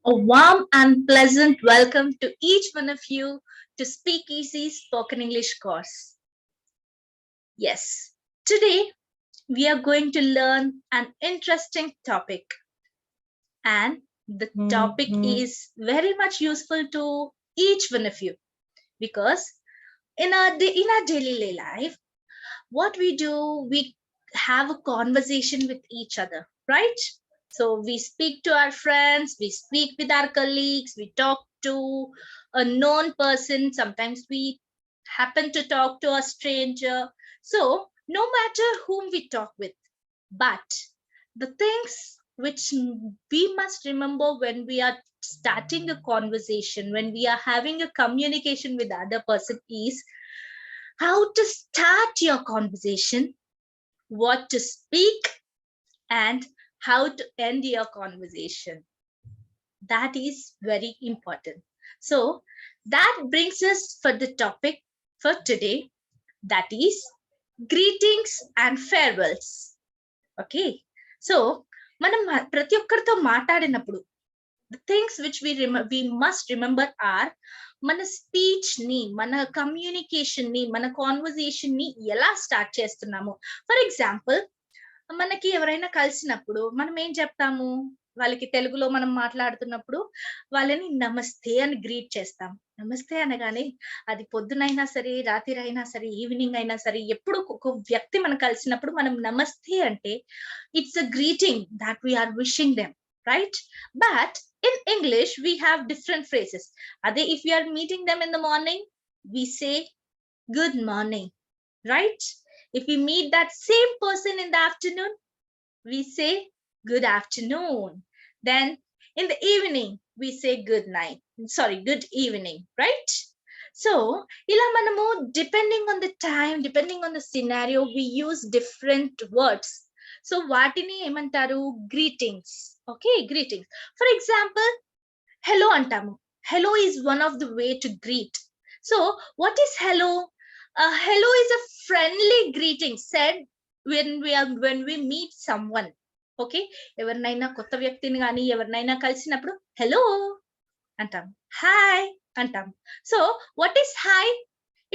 A warm and pleasant welcome to each one of you to Speak Easy Spoken English course. Yes, today we are going to learn an interesting topic, and the topic is very much useful to each one of you because in our daily life, what we do, we have a conversation with each other, right? So we speak to our friends, we speak with our colleagues, we talk to a known person, sometimes we happen to talk to a stranger. So no matter whom we talk with, but the things which we must remember when we are starting a conversation, when we are having a communication with the other person is how to start your conversation, what to speak, and how to end your conversation. That is very important. So that brings us for the topic for today, that is greetings and farewells. Okay, so మనం ప్రతి ఒక్కరితో మాట్లాడినప్పుడు the things which we must remember are మన speech ని, మన communication ని, మన conversation ని ఎలా స్టార్ట్ చేస్తున్నాము. ఫర్ ఎగ్జాంపుల్, మనకి ఎవరైనా కలిసినప్పుడు మనం ఏం చెప్తాము, వాళ్ళకి తెలుగులో మనం మాట్లాడుతున్నప్పుడు వాళ్ళని నమస్తే అని గ్రీట్ చేస్తాం. నమస్తే అనగానే అది పొద్దునైనా సరే, రాత్రి అయినా సరే, ఈవినింగ్ అయినా సరే, ఎప్పుడు ఒక వ్యక్తి మనం కలిసినప్పుడు మనం నమస్తే అంటే it's a greeting that we are wishing them, right? But in English we have different phrases. Ade if we are meeting them in the morning, we say good morning, right? If we meet that same person in the afternoon, we say good afternoon. Then in the evening we say good night, good evening, right? So ila manamu depending on the time, depending on the scenario, we use different words. So వాటిని ఏమంటారు? Greetings. Okay, greetings. For example, hello అంటాము. Hello is one of the way to greet. So what is hello? Hello is a friendly greeting said when we meet someone. Okay, ఎవరినైనా కొత్త వ్యక్తిని కానీ ఎవరినైనా కలిసినప్పుడు hello అంటాం, హాయ్ అంటాం. So what is hi?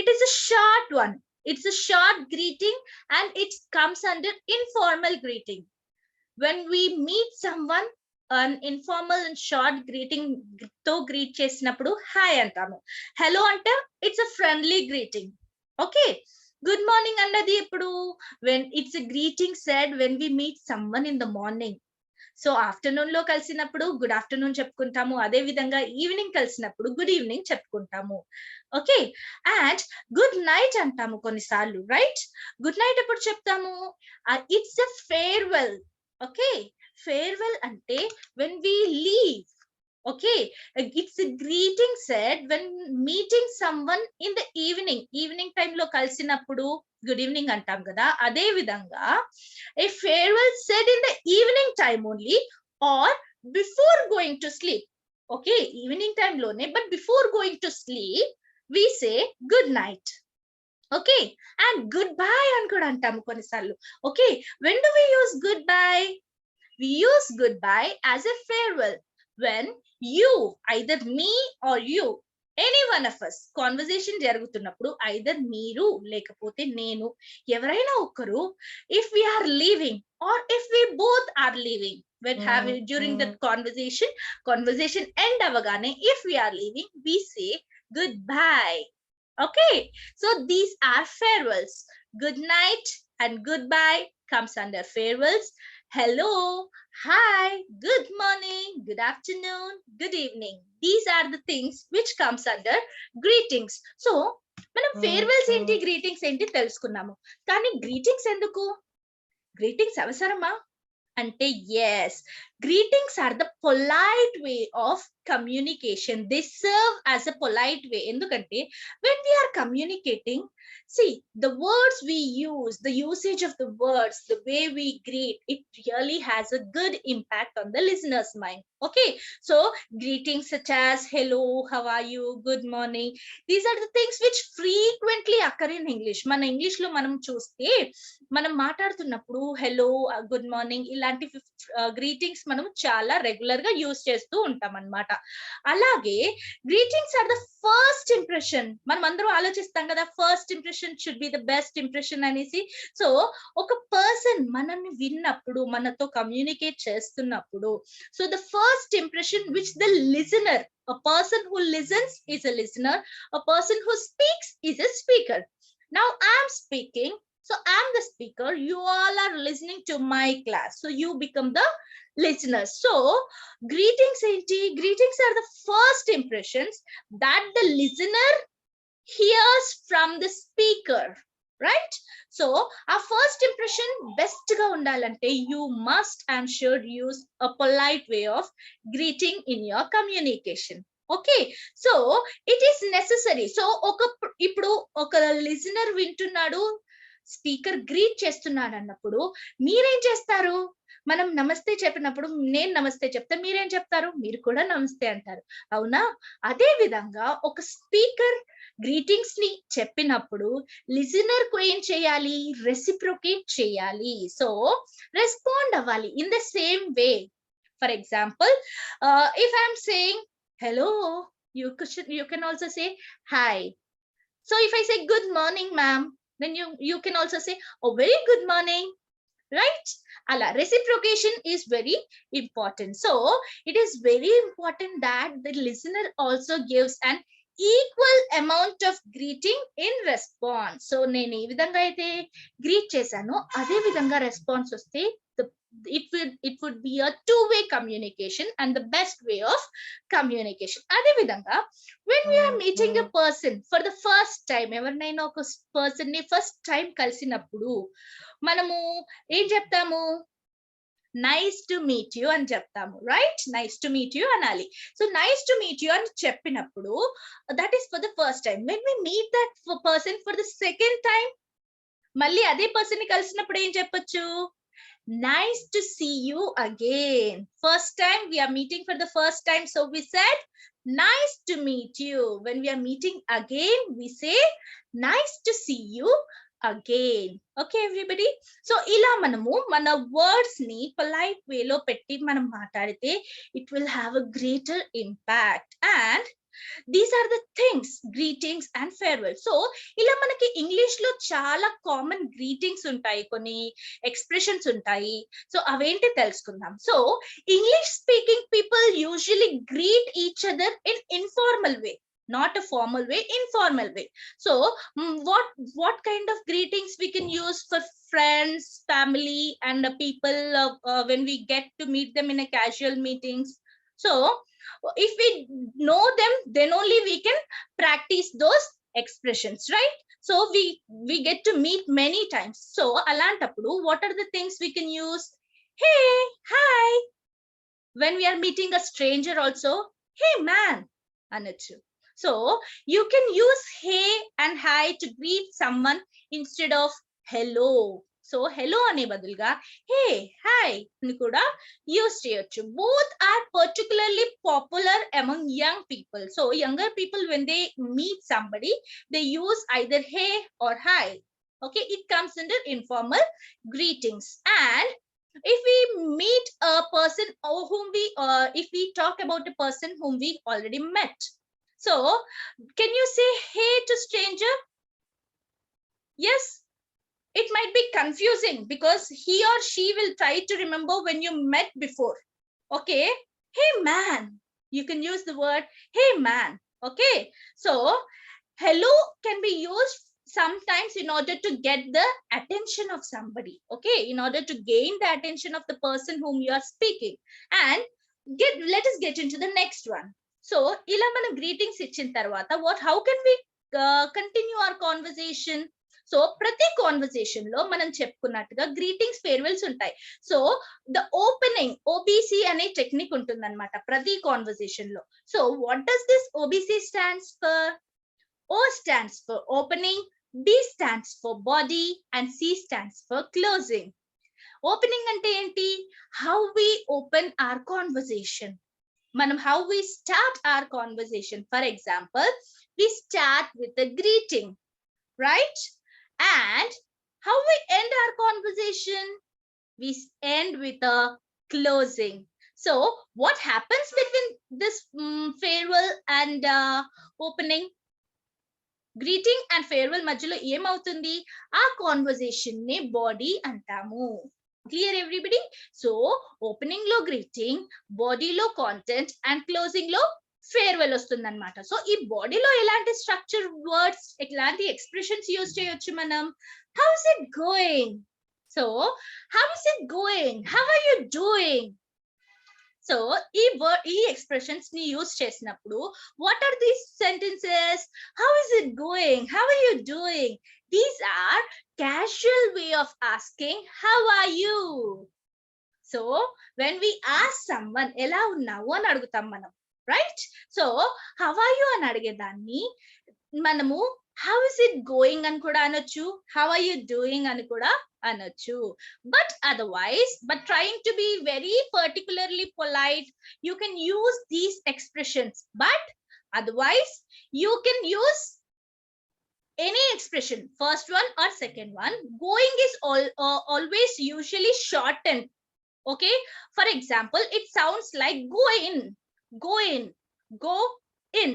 It is a short one. It's a short greeting and it comes under informal greeting. When we meet someone, an informal and short greeting to greet చేసినప్పుడు hi అంటాము. Hello అంటే it's a friendly greeting. Okay, good morning అన్నది ఇప్పుడు when it's a greeting said when we meet someone in the morning. So afternoon లో కలిసినప్పుడు good afternoon చెప్పుకుంటాము, అదే విధంగా ఈవినింగ్ కలిసినప్పుడు గుడ్ ఈవినింగ్ చెప్పుకుంటాము. ఓకే, అండ్ గుడ్ నైట్ అంటాము కొన్నిసార్లు, రైట్? గుడ్ నైట్ ఎప్పుడు చెప్తాము? It's a farewell. Okay, farewell అంటే when we leave. Okay, it's a greeting said when meeting someone in the evening time లో కలిసినప్పుడు గుడ్ ఈవినింగ్ అంటాం కదా. అదే విధంగా a farewell said in the evening time only or before going to sleep. Okay, evening time లోనే, but before going to sleep we say good night. Okay, and goodbye అని కూడా అంటాము కొన్నిసార్లు. Okay, when do we use goodbye? We use goodbye as a farewell when you, either me or you, any one of us, conversation జరుగుతున్నప్పుడు either మీరు లేకపోతే నేను, ఎవరైనా ఒకరు, if we are leaving or if we both are leaving, when having during the conversation end avagane, if we are leaving, we say goodbye. Okay, so these are farewells. Good night and goodbye comes under farewells. Hello, hi, good morning, good afternoon, good evening. These are the things which comes under greetings. So మనం farewells ఏంటి, greetings ఏంటి తెలుసుకున్నాము. కానీ greetings ఎందుకు? Greetings అవసరమా అంటే yes, greetings are the polite way of communication. They serve as a polite way. ఎందుకంటే when we are communicating, see, the words we use, the usage of the words, the way we greet, it really has a good impact on the listener's mind. Okay, so greetings such as hello, how are you, good morning, these are the things which frequently occur in English. మన English లో మనం చూస్తే మనం మాట్లాడుతున్నప్పుడు hello, good morning ఇలాంటి ఇలాంటి greetings మనం చాలా రెగ్యులర్ గా యూస్ చేస్తూ ఉంటాం అన్నమాట. అలాగే greetings are the first impression. మనం అందరం ఆలోచిస్తాం కదా, first impression should be the best impression అనేసి. సో ఒక పర్సన్ మనల్ని విన్నప్పుడు, మనతో కమ్యూనికేట్ చేస్తున్నప్పుడు, so the first impression which the listener, a person who listens is a listener, a person who speaks is a speaker. Now I am speaking, so I am the speaker, you all are listening to my class, so you become the listeners. So greetings are the first impressions that the listener hears from the speaker, right? So our first impression best ga undalante, you must and should use a polite way of greeting in your communication. Okay, so it is necessary. So ఇప్పుడు ఒక listener వింటున్నాడు, speaker greet చేస్తున్నాడు అన్నప్పుడు మీరేం చేస్తారు? మనం నమస్తే చెప్పినప్పుడు నేను నమస్తే చెప్తే మీరేం చెప్తారు? మీరు కూడా నమస్తే అంటారు, అవునా? అదే విధంగా ఒక స్పీకర్ గ్రీటింగ్స్ ని చెప్పినప్పుడు లిజనర్ కు ఏం చేయాలి? రెసిప్రొకేట్ చేయాలి. సో రెస్పాండ్ అవ్వాలి in the same way. For example, if I'm saying hello, you can also say hi. So if I say good morning ma'am, then you can also say oh very good morning, right? Ala reciprocation is very important. So it is very important that the listener also gives an equal amount of greeting in response. So nenu ee vidhanga aithe greet chesano ade vidhanga response vaste it would be a two-way communication and the best way of communication. ade vidhanga when we are meeting a person for the first time, evarnaina oka person ni first time కలిసినప్పుడు మనము ఏం చెప్తాము? Nice to meet you అని చెప్తాము, right? Nice to meet you అనాలి. So nice to meet you అని చెప్పినప్పుడు that is for the first time. When we meet that person for the second time, మళ్ళీ అదే పర్సన్ ని కలిసినప్పుడు ఏం చెప్పొచ్చు? Nice to see you again. First time we are meeting for the first time, so we said nice to meet you. When we are meeting again, we say nice to see you again. Okay everybody, so ila manamu mana words ni polite way lo petti manam maatadite it will have a greater impact. And these are the things, greetings and farewell. So ila manaki english lo chaala common greetings untayi, konni expressions untayi. So aventi telusukundam. So english speaking people usually greet each other in informal way, not a formal way, informal way. So what kind of greetings we can use for friends, family and people when we get to meet them in a casual meetings? So if we know them, then only we can practice those expressions, right? So we get to meet many times. So alantappudu what are the things we can use? Hey, hi. When we are meeting a stranger also, hey man anachu. So you can use hey and hi to greet someone instead of hello. So hello ane badulga hey hi ni kuda use cheyochu. Both are particularly popular among young people. So younger people, when they meet somebody, they use either hey or hi. Okay, it comes under informal greetings. And if we meet a person whom we if we talk about a person whom we already met, so can you say hey to stranger? Yes, it might be confusing because he or she will try to remember when you met before. Okay, hey man, you can use the word hey man. Okay, so hello can be used sometimes in order to get the attention of somebody. Okay, in order to gain the attention of the person whom you are speaking. And let us get into the next one. So ila mana greetings ichin tarvata how can we continue our conversation? So ప్రతి conversation లో మనం చెప్పుకున్నట్టుగా greetings, farewells ఉంటాయి. So the opening OBC అనే technique ఉంటుంది అనమాట ప్రతి conversation లో. So what does this OBC stands for? O stands for opening, B stands for body and C stands for closing. Opening ante enti? How we open our conversation. Manam how we start our conversation. For example, we start with a greeting, right? And how we end our conversation? we end with a closing. So what happens between this farewell and opening? Greeting and farewell మధ్యలో ఏమవుతుంది? ఆ conversation ని body అంటాము. Clear everybody? So opening లో greeting, బాడీలో content and closing లో farewell వస్తుంది అనమాట. సో ఈ బాడీలో ఎలాంటి స్ట్రక్చర్ వర్డ్స్, ఎలాంటి ఎక్స్ప్రెషన్స్ యూజ్ చేయొచ్చు మనం? How is it going? So how is it going, how are you doing? So ఈ ఎక్స్ప్రెషన్స్ ని యూజ్ చేసినప్పుడు what are these sentences? How is it going, how are you doing? These are casual way of asking how are you. So when we ask someone ఎలా ఉన్నావు అని అడుగుతాం మనం, right? So how are you అని అడిగేదాన్ని మనము how is it going అని కూడా అనొచ్చు, how are you doing అని కూడా అనొచ్చు. But otherwise, but trying to be very particularly polite, you can use these expressions. But otherwise you can use any expression, first one or second one. Going is always usually shortened. Okay, for example, it sounds like go in, go in, go in.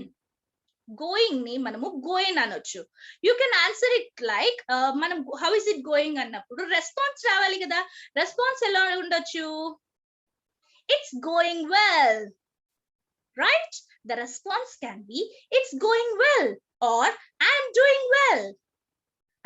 Going ni manamu go in anochu. You can answer it like manam how is it going annappudu response ravali kada. Response ela undochu? It's going well, right? The response can be it's going well or I'm doing well.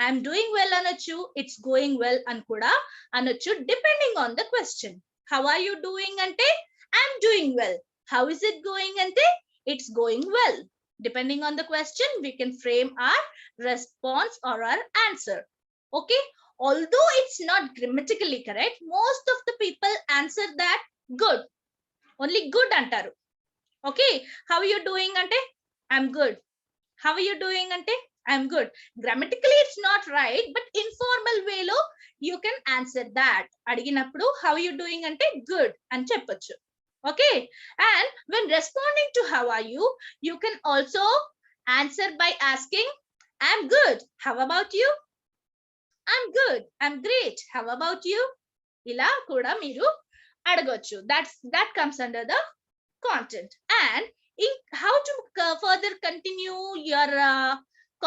I'm doing well anochu, it's going well an kuda anochu, depending on the question. How are you doing ante I'm doing well. How is it going ante it's going well. Depending on the question, we can frame our response or our answer. Okay, although it's not grammatically correct, most of the people answer that good, only good antaru. Okay, how are you doing ante I'm good. How are you doing ante I'm good. Grammatically it's not right, but informal way lo you can answer that. Adiginappudu how are you doing ante good ani cheppochu. Okay, and when responding to how are you, you can also answer by asking I'm good, how about you? I'm good, I'm great, how about you? Ila kuda meeru adagochu. That comes under the content. And in how to further continue your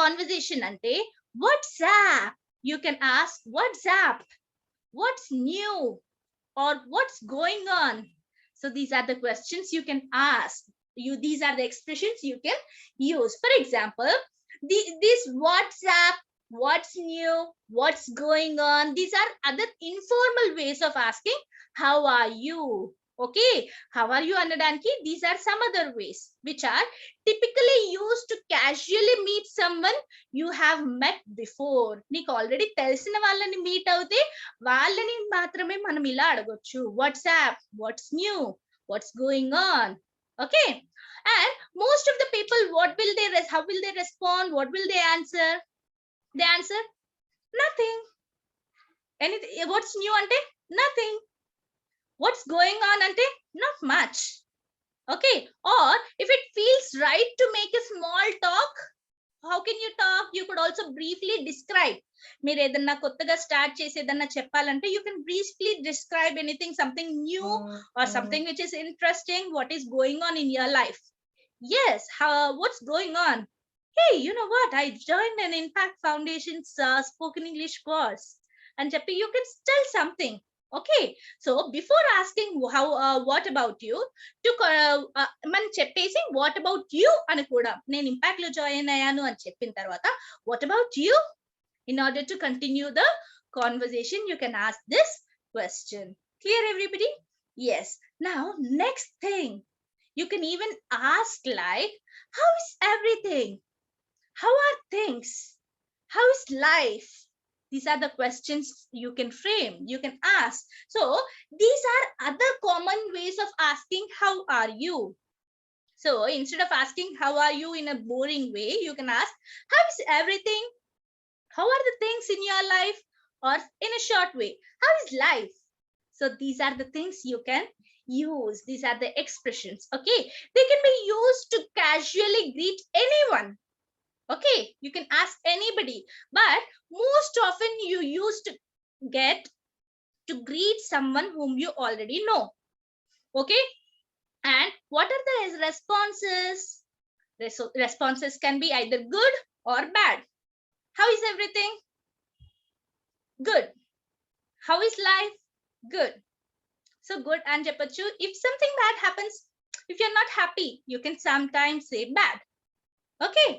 conversation ante what's up? You can ask what's up, what's new, or what's going on. So these are the questions you can ask. These are the expressions you can use. For example, this what's up, what's new, what's going on, these are other informal ways of asking how are you. Okay, how are you anadanki these are some other ways which are typically used to casually meet someone you have met before. Neeku already telisina vallani meet avute vallani maatrame manam ila adagochu, what's up, what's new, what's going on. Okay, and most of the people what will they how will they respond, what will they answer? They answer nothing. Anything. What's new ante nothing. What's going on ante not much. Okay, or if it feels right to make a small talk, how can you talk? You could also briefly describe. మీరు ఏదన్నా కొత్తగా start చేసి ఏదన్నా చెప్పాలంటే you can briefly describe anything, something new or something which is interesting, what is going on in your life. Yes, what's going on? Hey, you know what, I joined an Impact Foundation's spoken English course and చెప్పి you can tell something. Okay, so before asking how what about you, to man cheppesi what about you ani kuda nenu impact lo join ayanu ani cheppin tarvata what about you, in order to continue the conversation you can ask this question. Clear everybody? Yes. Now next thing, you can even ask like how is everything, how are things, how is life. These are the questions you can frame, you can ask. So these are other common ways of asking how are you. So instead of asking how are you in a boring way, you can ask how is everything, how are the things in your life, or in a short way how is life. So these are the things you can use, these are the expressions. Okay, they can be used to casually greet anyone. Okay, you can ask anybody, but most often you used to get to greet someone whom you already know. Okay. And what are the responses? Responses can be either good or bad. How is everything? Good. How is life? Good. So good and Japachu. If something bad happens, if you're not happy, you can sometimes say bad. Okay.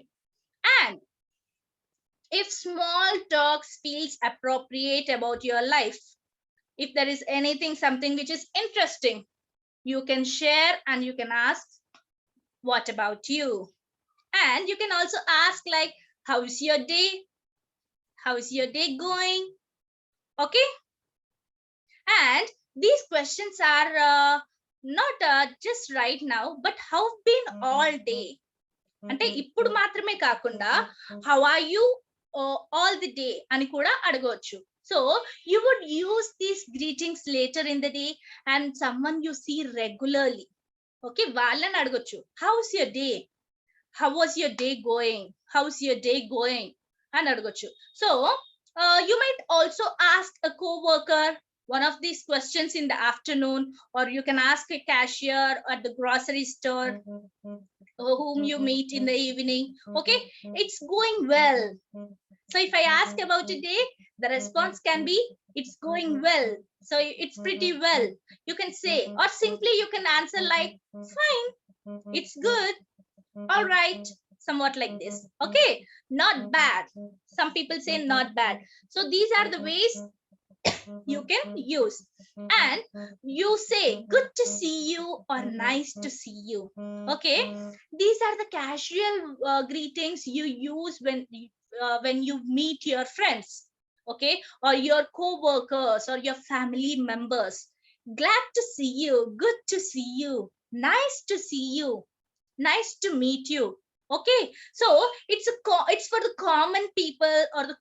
And if small talks feels appropriate about your life, if there is anything, something which is interesting, you can share and you can ask, what about you? And you can also ask like, how is your day? How is your day going? Okay. And these questions are not just right now, but how been all day. అంటే ఇప్పుడు మాత్రమే కాకుండా how are you all the day అని కూడా అడగవచ్చు. So you would use these greetings later in the day and someone you see regularly. Okay, వాళ్ళని అడగొచ్చు. How's your day? How was your day going? How's your day going? అని అడగొచ్చు. So you might also ask a co-worker one of these questions in the afternoon, or you can ask a cashier at the grocery store whom you meet in the evening. Okay, it's going well. So if I ask about a day, the response can be, it's going well. So it's pretty well, you can say, or simply you can answer like, fine, it's good, all right, somewhat like this. Okay, not bad. Some people say not bad. So these are the ways you can use. And you say good to see you or nice to see you. Okay, these are the casual greetings you use when you meet your friends, okay, or your co-workers or your family members. Glad to see you, good to see you, nice to see you, nice to meet you. Okay, so it's for the common people or the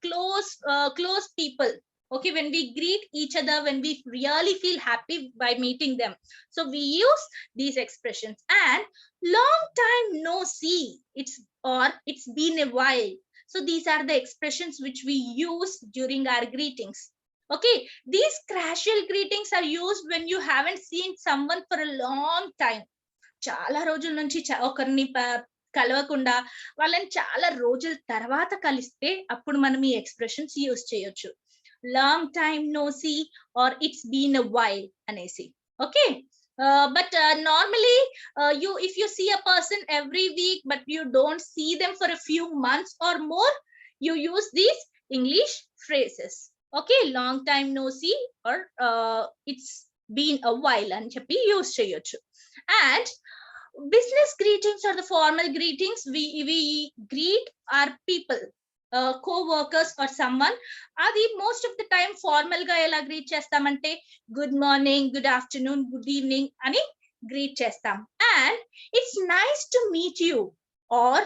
close people. Okay, when we greet each other, when we really feel happy by meeting them, so we use these expressions. And long time no see, it's been a while. So these are the expressions which we use during our greetings. Okay, these casual greetings are used when you haven't seen someone for a long time. చాలా రోజుల నుంచి ఒకరిని కలవకుండా వాళ్ళని చాలా రోజుల తర్వాత కలిస్తే అప్పుడు మనం ఈ ఎక్స్ప్రెషన్స్ యూజ్ చేయొచ్చు. long time no see or it's been a while anesi. Okay, but normally if you see a person every week but you don't see them for a few months or more, you use these English phrases. Okay, long time no see or it's been a while అని చెప్పి use చేయొచ్చు. And business greetings or the formal greetings, we greet our people, co-workers or someone. Adi most of the time formal ga ela greet chestamante good morning, good afternoon, good evening ani greet chestam. And it's nice to meet you or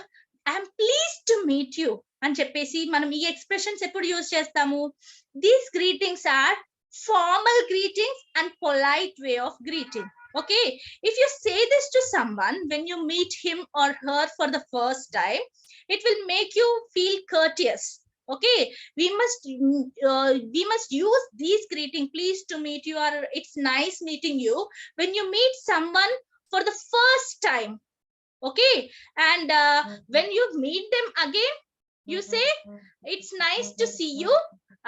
I'm pleased to meet you అని చెప్పేసి మనం ఈ expressions ఎప్పుడు use చేస్తాము. These greetings are formal greetings and polite way of greeting. Okay, if you say this to someone when you meet him or her for the first time, it will make you feel courteous. Okay, we must use these greeting, pleased to meet you or it's nice meeting you, when you meet someone for the first time. Okay, and when you meet them again, you say it's nice to see you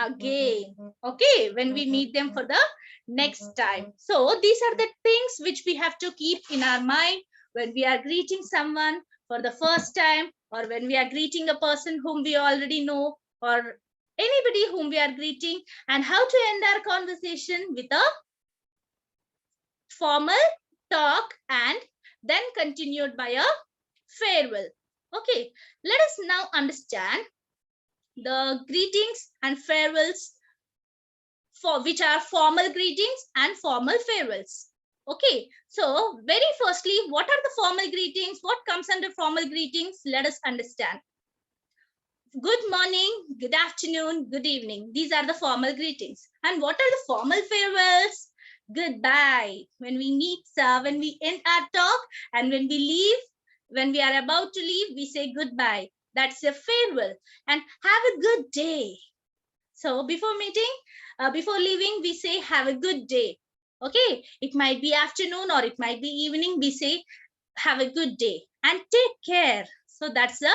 again. Okay, when we meet them for the next time. So these are the things which we have to keep in our mind when we are greeting someone for the first time, or when we are greeting a person whom we already know, or anybody whom we are greeting, and how to end our conversation with a formal talk and then continued by a farewell. Okay, let us now understand the greetings and farewells, for which are formal greetings and formal farewells. Okay, so very firstly, what are the formal greetings? What comes under formal greetings? Let us understand. Good morning, good afternoon, good evening. These are the formal greetings. And what are the formal farewells? Goodbye. When we meet, when we end our talk, and when we leave, when we are about to leave, we say goodbye. That's a farewell. And have a good day. So before meeting, before leaving, we say, have a good day. Okay, it might be afternoon or it might be evening. We say, have a good day and take care. So that's a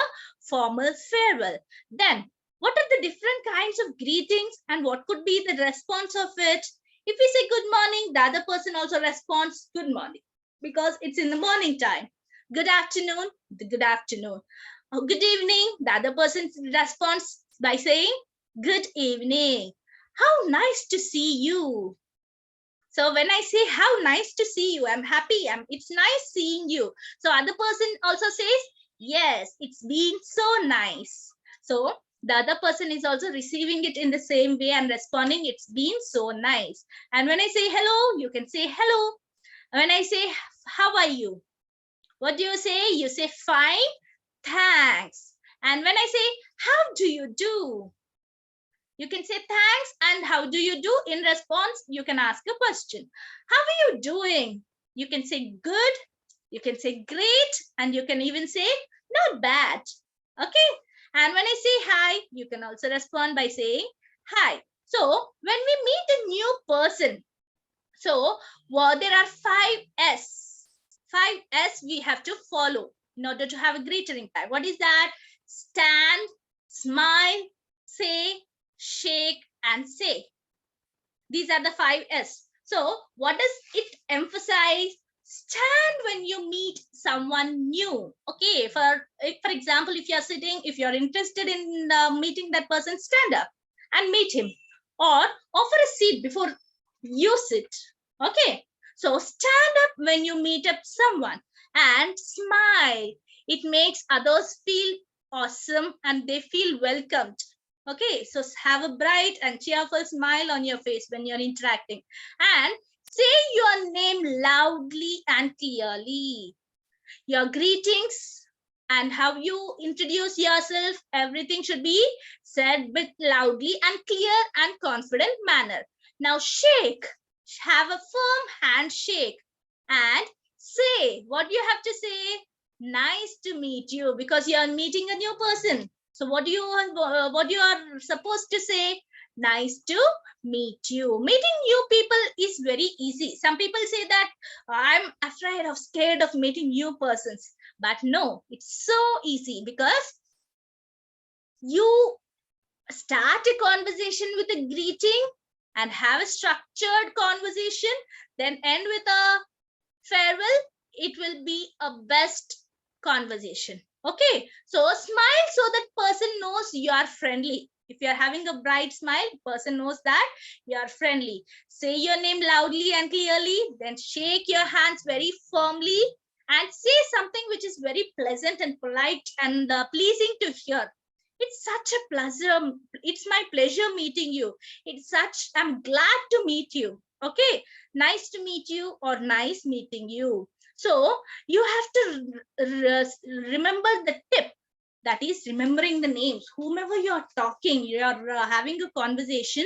formal farewell. Then, what are the different kinds of greetings and what could be the response of it? If we say good morning, the other person also responds good morning because it's in the morning time. Good afternoon, good afternoon. Good evening, the other person responds by saying good evening. How nice to see you. So when I say how nice to see you, I'm happy. It's nice seeing you. So other person also says, yes, it's been so nice. So the other person is also receiving it in the same way and responding, it's been so nice. And when I say hello, you can say hello. When I say, how are you? What do you say? You say fine, thanks. And when I say, how do you do? You can say thanks and how do you do? In response, you can ask a question. How are you doing? You can say good, you can say great, and you can even say not bad. Okay. And when I say hi, you can also respond by saying hi. So when we meet a new person, so there are 5S. 5S we have to follow in order to have a greater impact. What is that? Stand, smile, say, shake, and say. These are the 5S. So what does it emphasize? Stand when you meet someone new. Okay, for example, if you're sitting, if you're interested in meeting that person, stand up and meet him, or offer a seat before you sit. Okay, so stand up when you meet up someone and smile. It makes others feel awesome and they feel welcomed. Okay, so have a bright and cheerful smile on your face when you're interacting, and say your name loudly and clearly. Your greetings and how you introduce yourself, everything should be said with loudly and clear and confident manner. Now shake, have a firm handshake and say what you have to say. Nice to meet you, because you are meeting a new person. So what you are supposed to say? Nice to meet you. Meeting new people is very easy. Some people say that I'm afraid of, scared of meeting new persons. But no, it's so easy, because you start a conversation with a greeting and have a structured conversation, then end with a farewell. It will be a best conversation. Okay, so smile so that person knows you are friendly. If you are having a bright smile, person knows that you are friendly. Say your name loudly and clearly, then shake your hands very firmly and say something which is very pleasant and polite and pleasing to hear. It's such a pleasure. It's my pleasure meeting you. I'm glad to meet you. Okay, nice to meet you or nice meeting you. So you have to remember the tip, that is remembering the names. Whomever you're talking, you're having a conversation,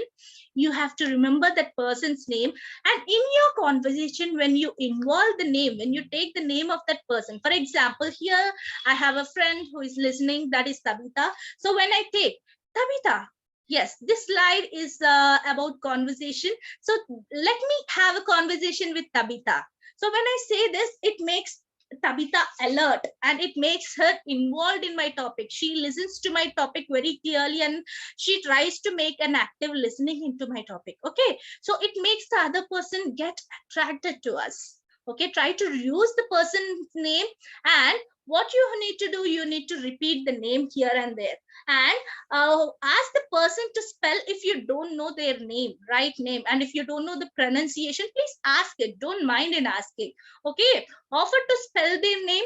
you have to remember that person's name. And in your conversation, when you involve the name, when you take the name of that person, for example, here I have a friend who is listening, that is Tabitha. So when I take Tabitha, yes, this slide is about conversation. So let me have a conversation with Tabitha. So when I say this, it makes Tabitha alert and it makes her involved in my topic. She listens to my topic very clearly and she tries to make an active listening into my topic. Okay, so it makes the other person get attracted to us. Okay, try to use the person's name, and what you need to do, you need to repeat the name here and there, and ask the person to spell if you don't know their name, right name, and if you don't know the pronunciation, please ask it. Don't mind in asking. Okay, offer to spell their name,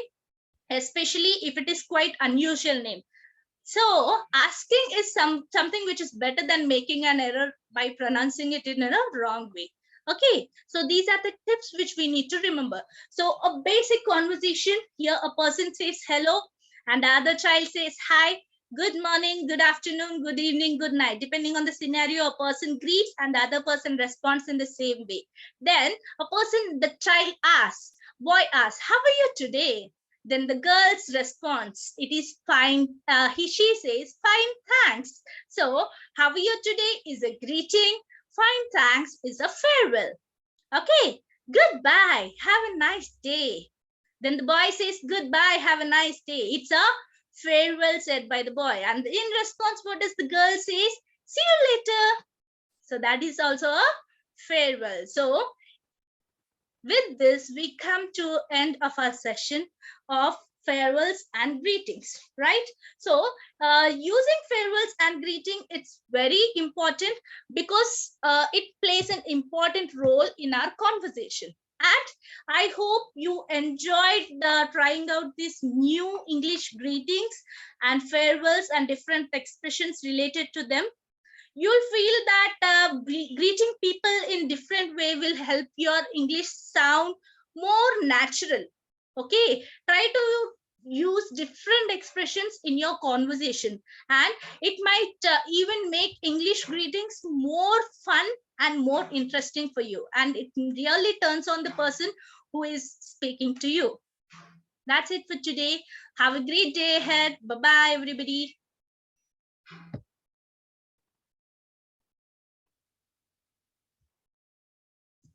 especially if it is quite unusual name. So asking is something which is better than making an error by pronouncing it in a wrong way. Okay, so these are the tips which we need to remember. So a basic conversation, here a person says hello and the other child says hi, good morning, good afternoon, good evening, good night. Depending on the scenario, a person greets and the other person responds in the same way. Then the child asks, boy asks, how are you today? Then the girl's response, it is fine. She says, fine, thanks. So, how are you today is a greeting. fine thanks is a farewell. Okay, goodbye, have a nice day. Then the boy says goodbye, have a nice day. It's a farewell said by the boy. And in response, what does the girl say? See you later. So that is also a farewell. So with this, we come to end of our session of farewells and greetings, right? So using farewells and greeting, it's very important because it plays an important role in our conversation. And I hope you enjoyed trying out these new English greetings and farewells and different expressions related to them. You'll feel that greeting people in different way will help your English sound more natural. Okay, try to use different expressions in your conversation, and it might even make English greetings more fun and more interesting for you, and it really turns on the person who is speaking to you. That's it for today. Have a great day ahead. Bye bye, everybody.